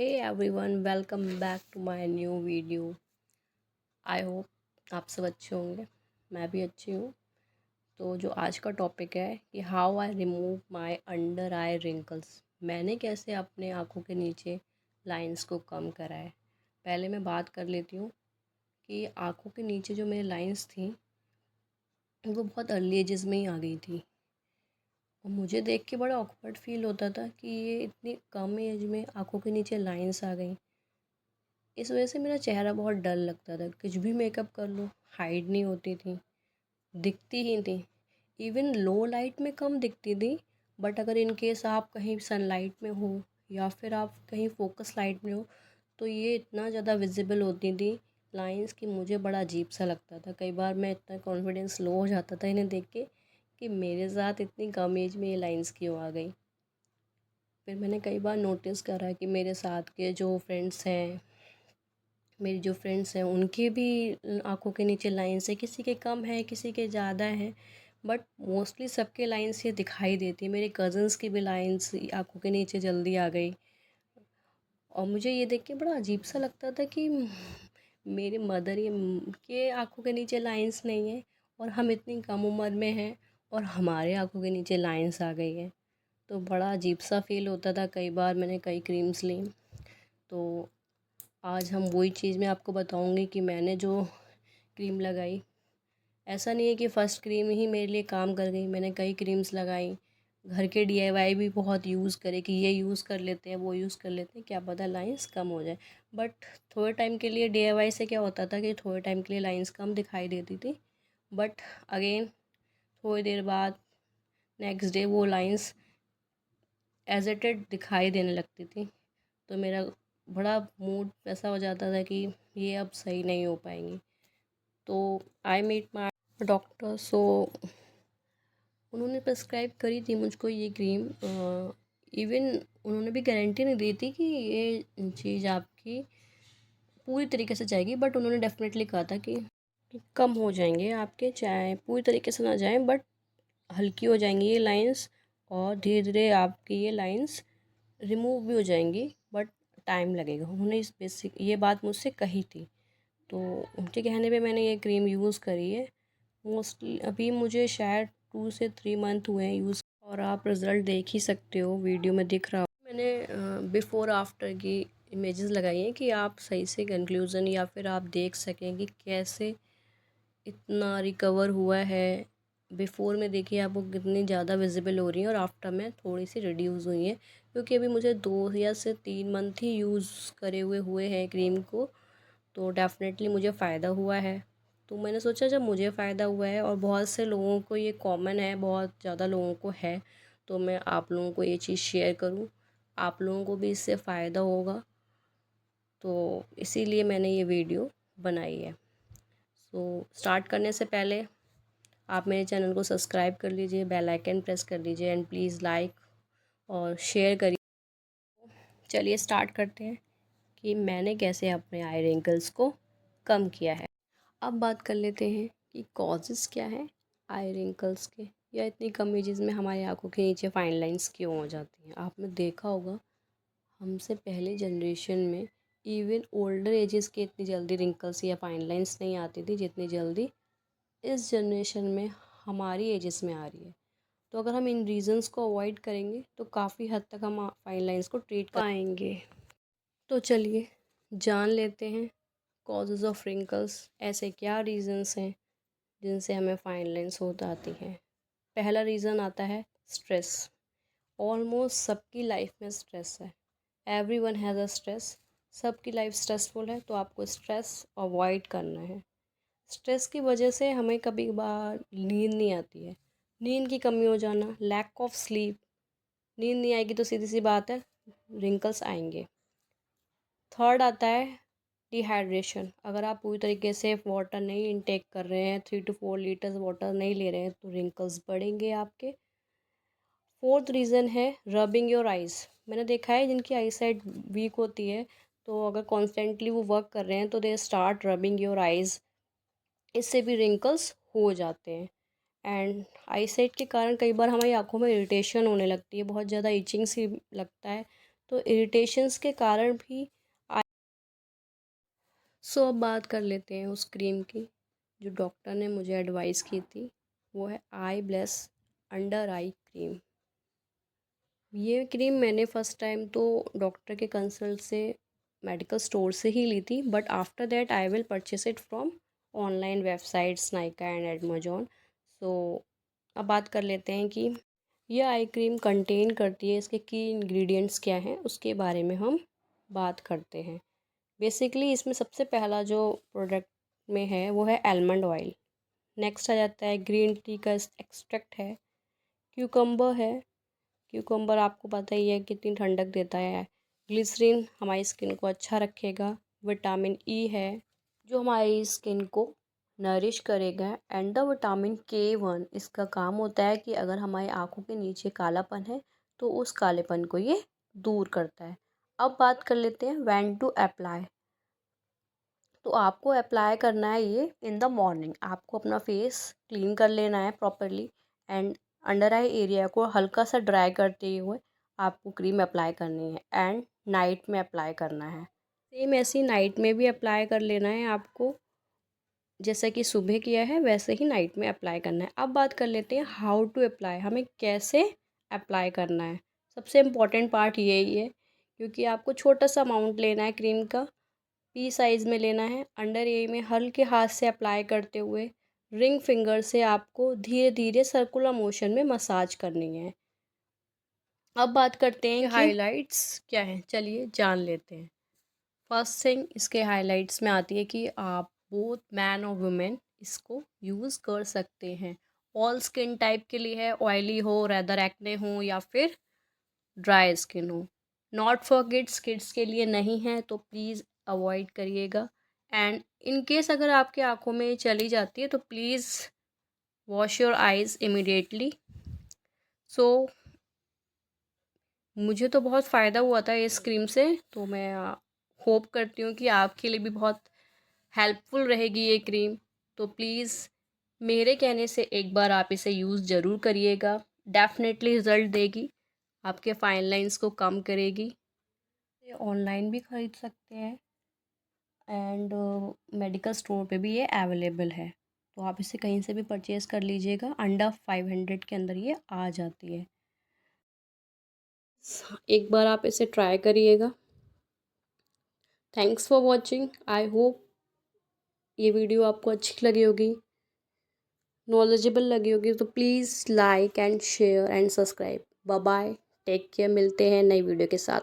Hey everyone, welcome back to my new video. I hope आप सब अच्छे होंगे। मैं भी अच्छी हूँ। तो जो आज का टॉपिक है कि how I remove my under I wrinkles. मैंने कैसे अपने आँखों के नीचे लाइंस को कम करा है। पहले मैं बात कर लेती हूँ कि आँखों के नीचे जो मेरी लाइंस थी वो बहुत अर्ली एजेस में ही आ गई थी। और मुझे देख के बड़ा ऑकवर्ड फील होता था कि ये इतनी कम एज में आँखों के नीचे लाइंस आ गई। इस वजह से मेरा चेहरा बहुत डल लगता था। कुछ भी मेकअप कर लो हाइड नहीं होती थी, दिखती ही थी। इवन लो लाइट में कम दिखती थी, बट अगर इन केस आप कहीं सनलाइट में हो या फिर आप कहीं फोकस लाइट में हो तो ये इतना ज़्यादा विजिबल होती थी लाइंस कि मुझे बड़ा अजीब सा लगता था। कई बार मैं इतना कॉन्फिडेंस लो हो जाता था इन्हें देख के कि मेरे साथ इतनी कम एज में ये लाइंस क्यों आ गई। फिर मैंने कई बार नोटिस करा कि मेरे साथ के जो फ्रेंड्स हैं, मेरी जो फ्रेंड्स हैं उनके भी आँखों के नीचे लाइंस है। किसी के कम है, किसी के ज़्यादा है, बट मोस्टली सबके लाइंस ये दिखाई देती है। मेरे कज़न्स की भी लाइंस आँखों के नीचे जल्दी आ गई। और मुझे ये देख के बड़ा अजीब सा लगता था कि मेरे मदर ये के आँखों के नीचे लाइंस नहीं है और हम इतनी कम उम्र में हैं और हमारे आँखों के नीचे लाइंस आ गई है। तो बड़ा अजीब सा फील होता था। कई बार मैंने कई क्रीम्स ली। तो आज हम वही चीज़ मैं आपको बताऊंगी कि मैंने जो क्रीम लगाई, ऐसा नहीं है कि फ़र्स्ट क्रीम ही मेरे लिए काम कर गई। मैंने कई क्रीम्स लगाई, घर के डीआईवाई भी बहुत यूज़ करे कि ये यूज़ कर लेते हैं, वो यूज़ कर लेते हैं, क्या पता लाइंस कम हो जाए। बट थोड़े टाइम के लिए डीआईवाई से क्या होता था कि थोड़े टाइम के लिए लाइंस कम दिखाई देती थी, बट अगेन थोड़ी देर बाद नेक्स्ट डे वो लाइंस एज इट इट दिखाई देने लगती थी। तो मेरा बड़ा मूड ऐसा हो जाता था कि ये अब सही नहीं हो पाएंगी। तो आई मीट माई डॉक्टर। सो उन्होंने प्रिस्क्राइब करी थी मुझको ये क्रीम। इवन उन्होंने भी गारंटी नहीं दी थी कि ये चीज़ आपकी पूरी तरीके से जाएगी, बट उन्होंने डेफिनेटली कहा था कि कम हो जाएंगे आपके, चाहे पूरी तरीके से ना जाएं बट हल्की हो जाएंगी ये लाइंस और धीरे धीरे आपकी ये लाइंस रिमूव भी हो जाएंगी, बट टाइम लगेगा। उन्होंने इस बेसिक ये बात मुझसे कही थी। तो उनके कहने पे मैंने ये क्रीम यूज़ करी है। मोस्टली अभी मुझे शायद 2 से 3 मंथ हुए हैं यूज़, और आप रिज़ल्ट देख ही सकते हो, वीडियो में दिख रहा हो। मैंने बिफ़ोर आफ्टर की इमेजेस लगाई हैं कि आप सही से कंक्लूज़न या फिर आप देख सकें कि कैसे इतना रिकवर हुआ है। बिफ़ोर में देखिए आपको कितनी ज़्यादा विजिबल हो रही है और आफ्टर में थोड़ी सी रिड्यूस हुई है, क्योंकि अभी मुझे 2 या 3 मंथ ही यूज़ करे हुए हैं क्रीम को। तो डेफ़िनेटली मुझे फ़ायदा हुआ है। तो मैंने सोचा जब मुझे फ़ायदा हुआ है और बहुत से लोगों को ये कॉमन है, बहुत ज़्यादा लोगों को है, तो मैं आप लोगों को ये चीज़ शेयर करूँ, आप लोगों को भी इससे फ़ायदा होगा। तो इसीलिए मैंने ये वीडियो बनाई है। सो स्टार्ट करने से पहले आप मेरे चैनल को सब्सक्राइब कर लीजिए, बेल आइकन प्रेस कर लीजिए एंड प्लीज़ लाइक और शेयर करिए। चलिए स्टार्ट करते हैं कि मैंने कैसे अपने आई रिंकल्स को कम किया है। अब बात कर लेते हैं कि कॉजेज़ क्या हैं आई रिंकल्स के, या इतनी कम एजेस में हमारी आंखों के नीचे फाइन लाइंस क्यों हो जाती हैं। आपने देखा होगा हमसे पहले जनरेशन में इवन ओल्डर एजेस के इतनी जल्दी रिंकल्स या फाइन लाइंस नहीं आती थी जितनी जल्दी इस जनरेशन में हमारी एजेस में आ रही है। तो अगर हम इन रीजंस को अवॉइड करेंगे तो काफ़ी हद तक हम फाइन लाइंस को ट्रीट कर पाएंगे। तो चलिए जान लेते हैं कॉजेज़ ऑफ रिंकल्स, ऐसे क्या रीजंस हैं जिनसे हमें फाइन लाइंस हो जाती हैं। पहला रीज़न आता है स्ट्रेस। ऑलमोस्ट सबकी लाइफ में स्ट्रेस है। Everyone has a stress. सबकी लाइफ स्ट्रेसफुल है, तो आपको स्ट्रेस अवॉइड करना है। स्ट्रेस की वजह से हमें कभी कभार नींद नहीं आती है। नींद की कमी हो जाना, लैक ऑफ स्लीप। नींद नहीं आएगी तो सीधी सी बात है रिंकल्स आएंगे। थर्ड आता है डिहाइड्रेशन। अगर आप पूरी तरीके से वाटर नहीं इनटेक कर रहे हैं, 3 to 4 लीटर्स वाटर नहीं ले रहे हैं, तो रिंकल्स बढ़ेंगे आपके। फोर्थ रीज़न है रबिंग योर आइज़। मैंने देखा है जिनकी आई साइड वीक होती है, तो अगर कॉन्स्टेंटली वो वर्क कर रहे हैं तो they start rubbing your eyes. इससे भी रिंकल्स हो जाते हैं। एंड आई साइट के कारण कई बार हमारी आँखों में इरिटेशन होने लगती है, बहुत ज़्यादा इचिंग सी लगता है। तो इरिटेशंस के कारण भी अब बात कर लेते हैं उस क्रीम की जो डॉक्टर ने मुझे एडवाइस की थी। वो है eye bless under eye cream. ये क्रीम मैंने फ़र्स्ट टाइम तो डॉक्टर के कंसल्ट से मेडिकल स्टोर से ही ली थी, but after that I will purchase it from online websites Nykaa and Amazon. So अब बात कर लेते हैं कि यह आई क्रीम कंटेन करती है, इसके की इंग्रेडिएंट्स क्या हैं उसके बारे में हम बात करते हैं। बेसिकली इसमें सबसे पहला जो प्रोडक्ट में है वो है आलमंड ऑयल। नेक्स्ट आ जाता है ग्रीन टी का एक्सट्रैक्ट है, क्यूकम्बर है, क्यूकम्बर आपको पता ही है कितनी ठंडक देता है। ग्लिसरीन हमारी स्किन को अच्छा रखेगा। विटामिन ई है जो हमारी स्किन को नरिश करेगा। एंड द विटामिन K1 इसका काम होता है कि अगर हमारी आँखों के नीचे कालापन है तो उस कालेपन को ये दूर करता है। अब बात कर लेते हैं व्हेन टू अप्लाई। तो आपको अप्लाई करना है ये इन द मॉर्निंग। आपको अपना फेस क्लीन कर लेना है properly and under eye area को हल्का सा ड्राई करते हुए आपको क्रीम अप्लाई करनी है एंड नाइट में अप्लाई करना है। सेम ऐसी नाइट में भी अप्लाई कर लेना है आपको, जैसा कि सुबह किया है वैसे ही नाइट में अप्लाई करना है। अब बात कर लेते हैं हाउ टू अप्लाई, हमें कैसे अप्लाई करना है। सबसे इम्पॉर्टेंट पार्ट यही है क्योंकि आपको छोटा सा अमाउंट लेना है क्रीम का, पी साइज़ में लेना है। अंडर ए में हल्के हाथ से अप्लाई करते हुए रिंग फिंगर से आपको धीरे धीरे सर्कुलर मोशन में मसाज करनी है। अब बात करते हैं कि हाइलाइट्स क्या हैं, चलिए जान लेते हैं। फर्स्ट थिंग इसके हाइलाइट्स में आती है कि आप बोथ मैन और वुमेन इसको यूज़ कर सकते हैं। ऑल स्किन टाइप के लिए है, ऑयली हो, रेदर एक्ने हो या फिर ड्राई स्किन हो। नॉट फॉर किड्स, किड्स के लिए नहीं है तो प्लीज़ अवॉइड करिएगा। एंड इन केस अगर आपकी आँखों में चली जाती है तो please wash your eyes immediately. So मुझे तो बहुत फ़ायदा हुआ था इस क्रीम से, तो मैं होप करती हूँ कि आपके लिए भी बहुत हेल्पफुल रहेगी ये क्रीम। तो प्लीज़ मेरे कहने से एक बार आप इसे यूज़ ज़रूर करिएगा, डेफ़िनेटली रिज़ल्ट देगी, आपके फाइन लाइंस को कम करेगी। ये ऑनलाइन भी ख़रीद सकते हैं एंड मेडिकल स्टोर पे भी ये अवेलेबल है, तो आप इसे कहीं से भी परचेज़ कर लीजिएगा। अंडर 500 के अंदर ये आ जाती है। एक बार आप इसे ट्राई करिएगा। Thanks for watching. I hope ये वीडियो आपको अच्छी लगी होगी, नॉलेजेबल लगी होगी। तो please like and share and subscribe. Bye bye, take care, मिलते हैं नई वीडियो के साथ।